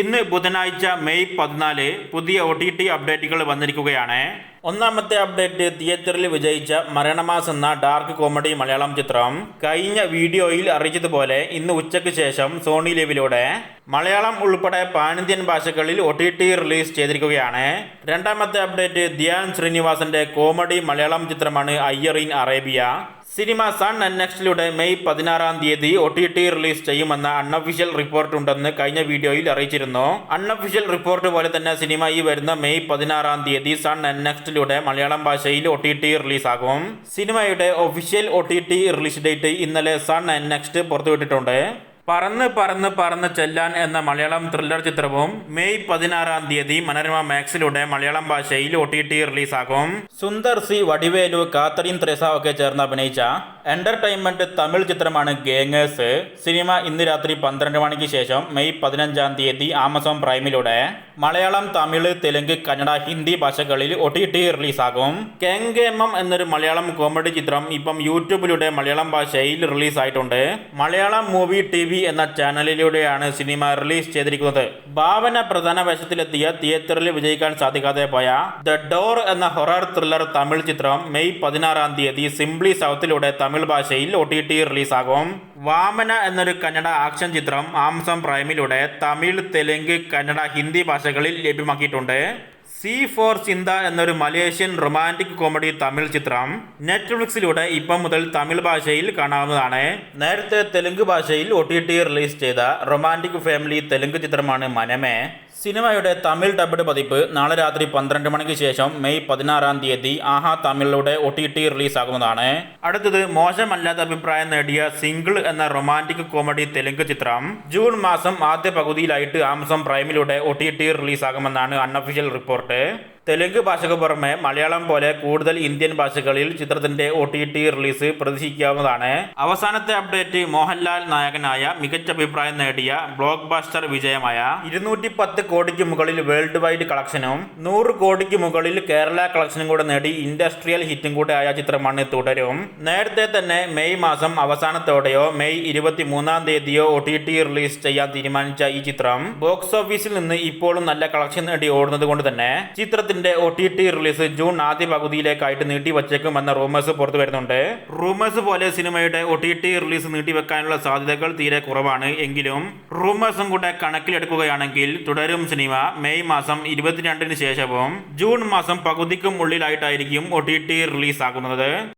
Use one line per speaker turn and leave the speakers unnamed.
ഇന്ന് ബുധനാഴ്ച മെയ് 14 പുതിയ OTT അപ്ഡേറ്റുകൾ വന്നിരിക്കുകയാണ്. ഒന്നാമത്തെ അപ്ഡേറ്റ്, തിയേറ്ററിൽ വിജയിച്ച മരണമാസ് എന്ന ഡാർക്ക് കോമഡി മലയാളം ചിത്രം കഴിഞ്ഞ വീഡിയോയിൽ അറിയിച്ചതുപോലെ ഇന്ന് ഉച്ചയ്ക്ക് ശേഷം സോണി ലൈവിലൂടെ മലയാളം ഉൾപ്പെടെ പാനിന്ത്യൻ ഭാഷകളിൽ OTT റിലീസ് ചെയ്തിരിക്കുകയാണ്. രണ്ടാമത്തെ അപ്ഡേറ്റ്, ധ്യാൻ ശ്രീനിവാസന്റെ കോമഡി മലയാളം ചിത്രമാണ് Iyer in Arabia. Cinema Sun നെക്സ്റ്റിലൂടെ മെയ് 16 OTT റിലീസ് ചെയ്യുമെന്ന അൺഒഫീഷ്യൽ റിപ്പോർട്ട് ഉണ്ടെന്ന് കഴിഞ്ഞ വീഡിയോയിൽ അറിയിച്ചിരുന്നു. അൺഒഫീഷ്യൽ റിപ്പോർട്ട് പോലെ തന്നെ സിനിമ ഈ വരുന്ന മെയ് 16 സൺ നെക്സ്റ്റിലൂടെ മലയാളം ഭാഷയിൽ OTT റിലീസാകും. സിനിമയുടെ ഒഫീഷ്യൽ OTT റിലീസ് ഡേറ്റ് ഇന്നലെ സൺ നെക്സ്റ്റ് പുറത്തുവിട്ടിട്ടുണ്ട്. പറന്ന് പറന്ന് പറന്ന് ചെല്ലാൻ എന്ന മലയാളം ത്രില്ലർ ചിത്രവും മെയ് 16 മനോരമ മാക്സിലൂടെ മലയാളം ഭാഷയിൽ OTT റിലീസാകും. സുന്ദർ സി, വടിവേലു, കാത്തറിൻ ത്രേസ ഒക്കെ ചേർന്ന് അഭിനയിച്ച എന്റർടൈൻമെന്റ് തമിഴ് ചിത്രമാണ് ഗേങ്ങേഴ്സ്. സിനിമ ഇന്ന് രാത്രി 12 മണിക്ക് ശേഷം മെയ് 15 ആമസോൺ പ്രൈമിലൂടെ മലയാളം, തമിഴ്, തെലുങ്ക്, കന്നഡ, ഹിന്ദി ഭാഷകളിൽ OTT റിലീസാകും. കെങ്കേമം എന്നൊരു മലയാളം കോമഡി ചിത്രം ഇപ്പം യൂട്യൂബിലൂടെ മലയാളം ഭാഷയിൽ റിലീസായിട്ടുണ്ട്. മലയാളം മൂവി TV എന്ന ചാനലിലൂടെയാണ് സിനിമ റിലീസ് ചെയ്തിരിക്കുന്നത്. ഭാവന പ്രധാന വേഷത്തിലെത്തിയ തിയേറ്ററിൽ വിജയിക്കാൻ സാധിക്കാതെ പോയ ദ ഡോർ എന്ന ഹൊറർ ത്രില്ലർ തമിഴ് ചിത്രം മെയ് 16 സിംപ്ലി സൗത്തിലൂടെ തമിഴ് ഭാഷയിൽ OTT റിലീസാകും. വാമന എന്നൊരു കന്നഡ ആക്ഷൻ ചിത്രം ആമസോൺ പ്രൈമിലൂടെ തമിഴ്, തെലുങ്ക്, കന്നഡ, ഹിന്ദി ഭാഷകളിൽ ലഭ്യമാക്കിയിട്ടുണ്ട്. സി ഫോർ ചിന്ത എന്നൊരു മലേഷ്യൻ റൊമാൻറ്റിക് കോമഡി തമിഴ് ചിത്രം നെറ്റ്ഫ്ലിക്സിലൂടെ ഇപ്പം മുതൽ തമിഴ് ഭാഷയിൽ കാണാവുന്നതാണ്. നേരത്തെ തെലുങ്ക് ഭാഷയിൽ OTT റിലീസ് ചെയ്ത റൊമാൻറ്റിക് ഫാമിലി തെലുങ്ക് ചിത്രമാണ് മനമേ. സിനിമയുടെ തമിഴ് ഡബ്ഡ് പതിപ്പ് നാളെ രാത്രി 12 മണിക്ക് ശേഷം മെയ് 16 ആഹാ തമിഴിലൂടെ OTT റിലീസാകുന്നതാണ്. അടുത്തത്, മോശമല്ലാത്ത അഭിപ്രായം നേടിയ സിംഗിൾ എന്ന റൊമാൻറ്റിക് കോമഡി തെലുങ്ക് ചിത്രം ജൂൺ മാസം ആദ്യ പകുതിയിലായിട്ട് ആമസോൺ പ്രൈമിലൂടെ OTT റിലീസാകുമെന്നാണ് അൺഒഫീഷ്യൽ റിപ്പോർട്ട്. തെലുങ്ക് ഭാഷയ്ക്ക് പുറമെ മലയാളം പോലെ കൂടുതൽ ഇന്ത്യൻ ഭാഷകളിൽ ചിത്രത്തിന്റെ OTT റിലീസ് പ്രതീക്ഷിക്കാവുന്നതാണ്. അവസാനത്തെ അപ്ഡേറ്റ്, മോഹൻലാൽ നായകനായ മികച്ച അഭിപ്രായം നേടിയ ബ്ലോക്ക് ബസ്റ്റർ വിജയമായ 210 കോടിക്ക് മുകളിൽ വേൾഡ് വൈഡ് കളക്ഷനും 100 കോടിക്ക് മുകളിൽ കേരള കളക്ഷനും കൂടെ നേടി ഇൻഡസ്ട്രിയൽ ഹിറ്റും കൂടെ ആയ ചിത്രമാണ് തുടരും. നേരത്തെ തന്നെ മെയ് മാസം അവസാനത്തോടെയോ മെയ് 23 OTT റിലീസ് ചെയ്യാൻ തീരുമാനിച്ച ഈ ചിത്രം ബോക്സ് ഓഫീസിൽ നിന്ന് ഇപ്പോഴും നല്ല കളക്ഷൻ നേടി ഓടുന്നത് കൊണ്ട് തന്നെ ചിത്രത്തിന്റെ OTT റിലീസ് ജൂൺ ആദ്യ പകുതിയിലേക്കായിട്ട് നീട്ടിവച്ചേക്കുമെന്ന റൂമേഴ്സ് പുറത്തു വരുന്നുണ്ട്. റൂമേഴ്സ് പോലെ സിനിമയുടെ OTT റിലീസ് നീട്ടിവെക്കാനുള്ള സാധ്യതകൾ തീരെ കുറവാണ്. എങ്കിലും റൂമേഴ്സും കൂടെ കണക്കിലെടുക്കുകയാണെങ്കിൽ തുടരും സിനിമ മെയ് മാസം 22 ശേഷവും ജൂൺ മാസം പകുതിക്കും ഉള്ളിലായിട്ടായിരിക്കും OTT റിലീസാകുന്നത്.